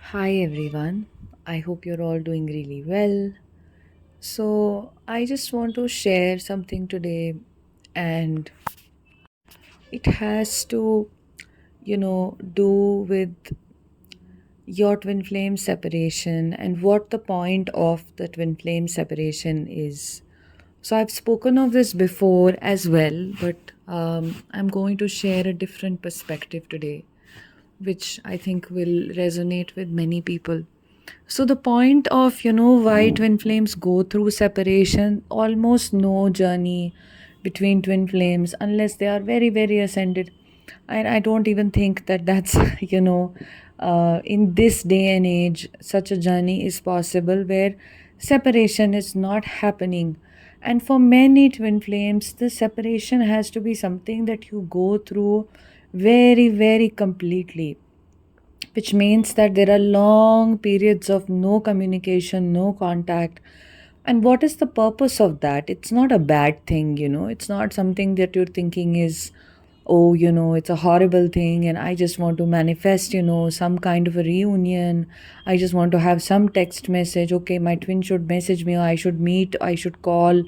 Hi everyone. I hope you're all doing really well. So, I just want to share something today, and it has to, do with your twin flame separation and what the point of the twin flame separation is. So, I've spoken of this before as well, but I'm going to share a different perspective today, which I think will resonate with many people. So the point of why twin flames go through separation, almost no journey between twin flames unless they are very very ascended. And I don't even think that that's in this day and age such a journey is possible where separation is not happening. And for many twin flames, the separation has to be something that you go through very very completely, which means that there are long periods of no communication, no contact. And what is the purpose of that? It's not a bad thing, it's not something that you're thinking is, oh, it's a horrible thing, and I just want to manifest, some kind of a reunion. I just want to have some text message. Okay, my twin should message me, or I should meet, I should call.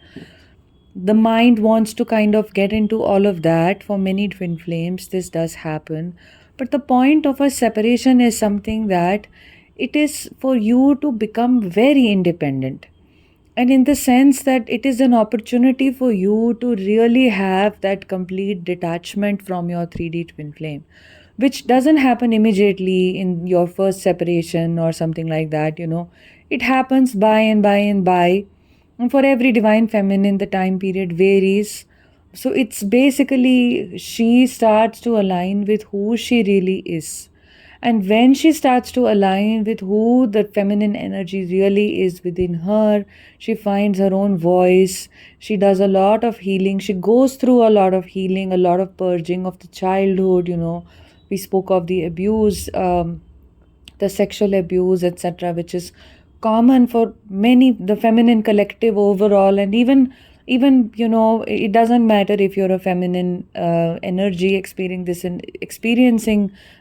The mind wants to kind of get into all of that. For many twin flames, this does happen. But the point of a separation is something that it is for you to become very independent. And in the sense that it is an opportunity for you to really have that complete detachment from your 3D twin flame, which doesn't happen immediately in your first separation or something like that. It happens by and by and by, and for every divine feminine, the time period varies. So it's basically she starts to align with who she really is. And when she starts to align with who the feminine energy really is within her, she finds her own voice. She does a lot of healing. She goes through a lot of healing, a lot of purging of the childhood. We spoke of the abuse, the sexual abuse, etc., which is common for many, the feminine collective overall. And even it doesn't matter if you're a feminine energy experiencing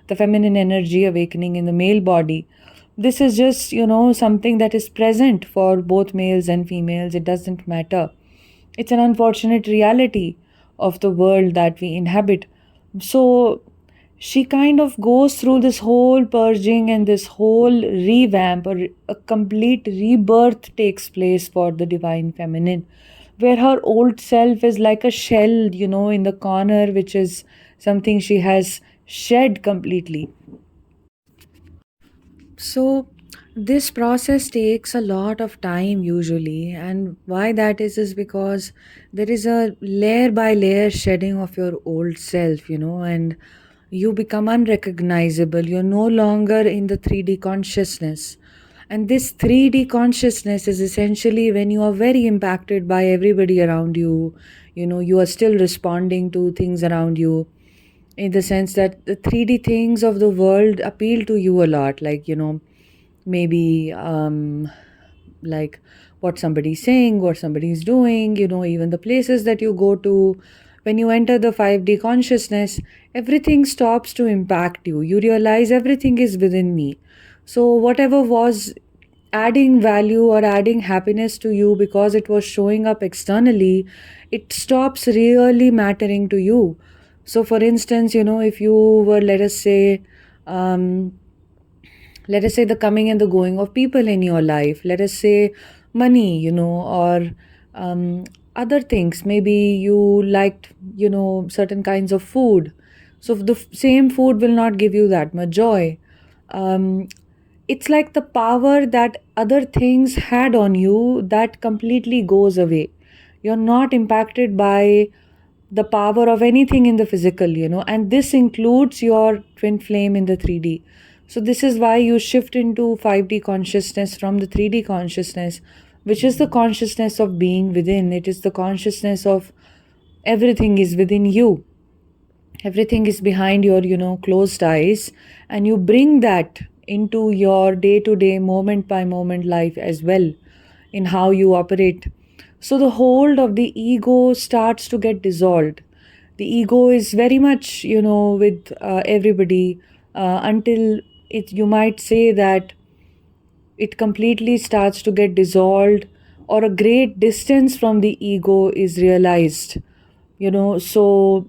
the feminine energy awakening in the male body. This is just something that is present for both males and females. It doesn't matter. It's an unfortunate reality of the world that we inhabit. So she kind of goes through this whole purging and this whole revamp, or a complete rebirth takes place for the divine feminine, where her old self is like a shell, in the corner, which is something she has shed completely. So this process takes a lot of time usually, and why that is because there is a layer by layer shedding of your old self, and you become unrecognizable. You're no longer in the 3D consciousness. And this 3D consciousness is essentially when you are very impacted by everybody around you. You are still responding to things around you, in the sense that the 3D things of the world appeal to you a lot, like maybe like what somebody's saying, what somebody's doing, even the places that you go to. When you enter the 5D consciousness, everything stops to impact you. You realize everything is within me. So whatever was adding value or adding happiness to you because it was showing up externally, it stops really mattering to you. So for instance, if you were, um, let us say the coming and the going of people in your life, let us say money, or other things. Maybe you liked, certain kinds of food. So the same food will not give you that much joy. um, it's like the power that other things had on you, that completely goes away. You're not impacted by the power of anything in the physical, and this includes your twin flame in the 3D. So this is why you shift into 5D consciousness from the 3D consciousness, which is the consciousness of being within. It is the consciousness of everything is within you. Everything is behind your, closed eyes, and you bring that into your day to day, moment by moment life as well, in how you operate. So the hold of the ego starts to get dissolved. The ego is very much, with everybody, until it you might say that it completely starts to get dissolved, or a great distance from the ego is realized. So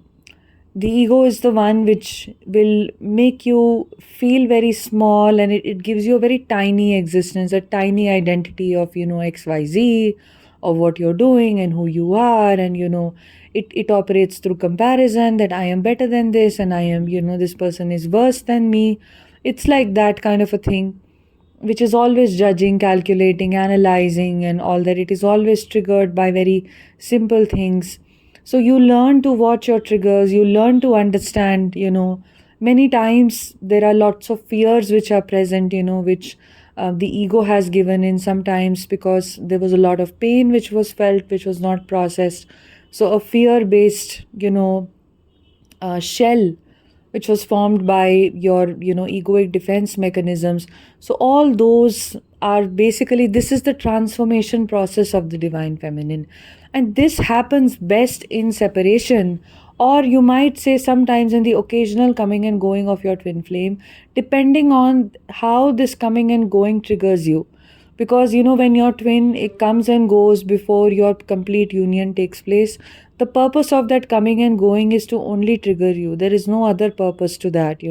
the ego is the one which will make you feel very small, and it gives you a very tiny existence, a tiny identity of XYZ, of what you're doing and who you are. And it operates through comparison, that I am better than this, and I am, this person is worse than me. It's like that kind of a thing, which is always judging, calculating, analyzing, and all that. It is always triggered by very simple things. So you learn to watch your triggers, you learn to understand, many times there are lots of fears which are present, which the ego has given in sometimes, because there was a lot of pain which was felt, which was not processed. So a fear based, shell which was formed by your egoic defense mechanisms. So all those are basically, this is the transformation process of the divine feminine, and this happens best in separation, or you might say sometimes in the occasional coming and going of your twin flame, depending on how this coming and going triggers you. Because when your twin, it comes and goes before your complete union takes place, the purpose of that coming and going is to only trigger you. There is no other purpose to that.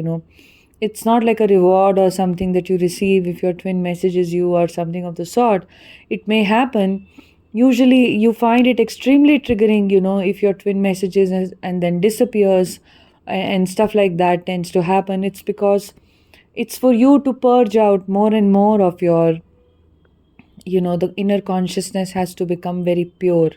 It's not like a reward or something that you receive if your twin messages you or something of the sort. It may happen. Usually you find it extremely triggering, if your twin messages and then disappears, and stuff like that tends to happen. It's because it's for you to purge out more and more of your, the inner consciousness has to become very pure.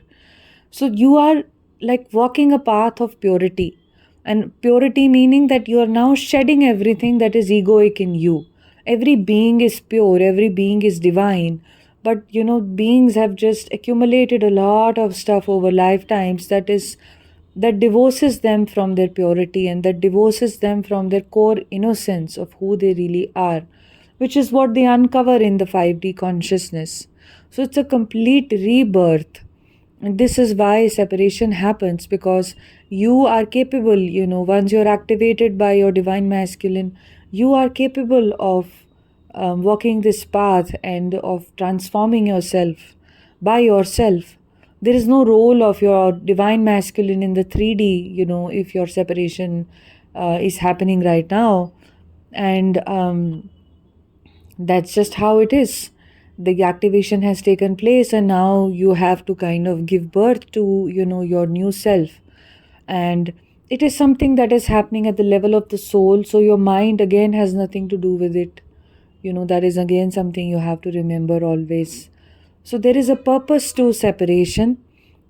So you are like walking a path of purity. And purity meaning that you are now shedding everything that is egoic in you. Every being is pure, every being is divine. But beings have just accumulated a lot of stuff over lifetimes that divorces them from their purity, and that divorces them from their core innocence of who they really are, which is what they uncover in the 5D consciousness. So it's a complete rebirth. And this is why separation happens, because you are capable, once you're activated by your divine masculine, you are capable of walking this path and of transforming yourself by yourself. There is no role of your divine masculine in the 3D, if your separation is happening right now. And that's just how it is. The activation has taken place, and now you have to kind of give birth to your new self. And it is something that is happening at the level of the soul, so your mind again has nothing to do with it. That is again something you have to remember always. So there is a purpose to separation,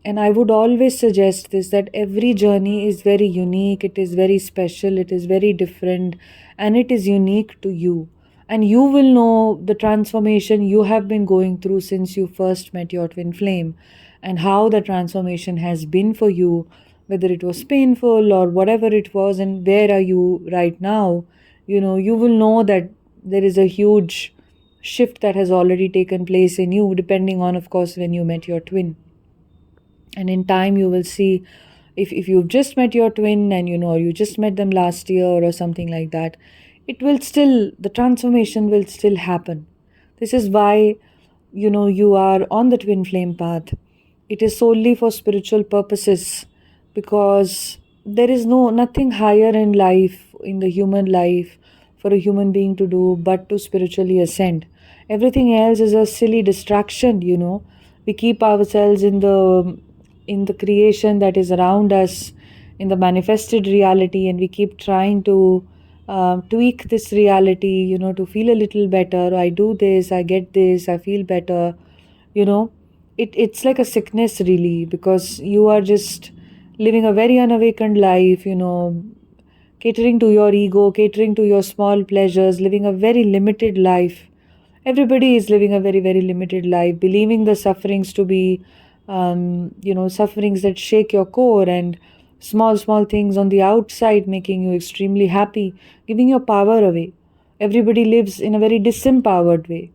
and I would always suggest this, that every journey is very unique, it is very special, it is very different, and it is unique to you. And you will know the transformation you have been going through since you first met your twin flame, and how the transformation has been for you, whether it was painful or whatever it was, and where are you right now. You will know that there is a huge shift that has already taken place in you, depending on, of course, when you met your twin. And in time you will see, if you've just met your twin, and or you just met them last year or something like that, it will still, the transformation will still happen. This is why you are on the twin flame path. It is solely for spiritual purposes, because there is nothing higher in life, in the human life, for a human being to do but to spiritually ascend. Everything else is a silly distraction. We keep ourselves in the creation that is around us, in the manifested reality, and we keep trying to tweak this reality, to feel a little better. I do this, I get this, I feel better. you know it's like a sickness, really, because you are just living a very unawakened life, catering to your ego, catering to your small pleasures, living a very limited life. Everybody is living a very, very limited life, believing the sufferings to be, sufferings that shake your core, and small, small things on the outside making you extremely happy, giving your power away. Everybody lives in a very disempowered way.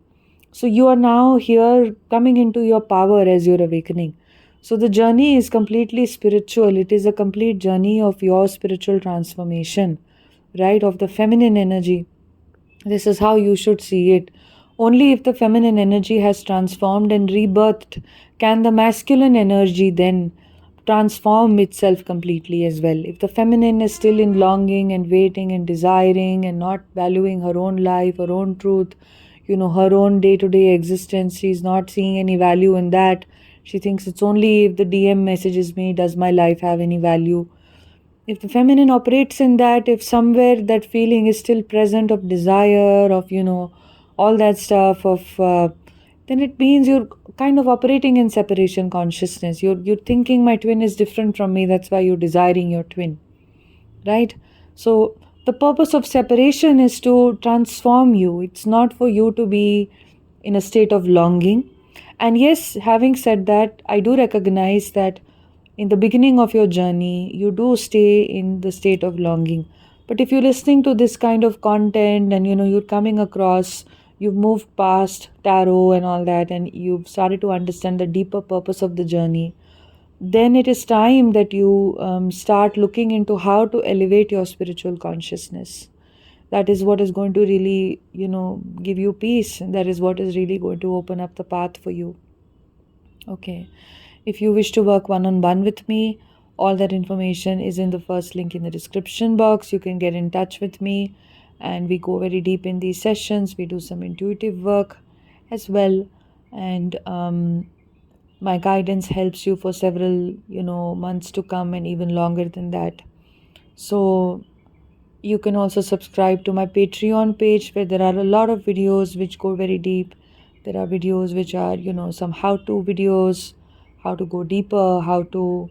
So you are now here coming into your power as you're awakening. So the journey is completely spiritual. It is a complete journey of your spiritual transformation, right? Of the feminine energy. This is how you should see it. Only if the feminine energy has transformed and rebirthed can the masculine energy then transform itself completely as well. If the feminine is still in longing and waiting and desiring and not valuing her own life, her own truth, her own day to day existence, she's not seeing any value in that. She thinks it's only if the DM messages me does my life have any value. If the feminine operates in that, if somewhere that feeling is still present of desire, of all that stuff, of then it means you're kind of operating in separation consciousness. You're thinking my twin is different from me, that's why you're desiring your twin, right? So the purpose of separation is to transform you. It's not for you to be in a state of longing. And yes, having said that, I do recognize that in the beginning of your journey, you do stay in the state of longing. But if you're listening to this kind of content and you're coming across, you've moved past tarot and all that, and you've started to understand the deeper purpose of the journey, then it is time that you start looking into how to elevate your spiritual consciousness. That is what is going to really give you peace. That is what is really going to open up the path for you. Okay. If you wish to work one on one with me, all that information is in the first link in the description box. You can get in touch with me, and we go very deep in these sessions. We do some intuitive work as well. And my guidance helps you for several months to come, and even longer than that. So you can also subscribe to my Patreon page, where there are a lot of videos which go very deep. There are videos which are some how-to videos, how to go deeper, how to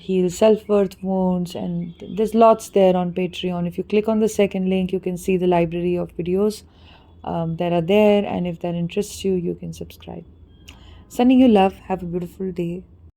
heal self-worth wounds, and there's lots there on Patreon. If you click on the second link, you can see the library of videos that are there, and if that interests you, you can subscribe. Sending you love. Have a beautiful day.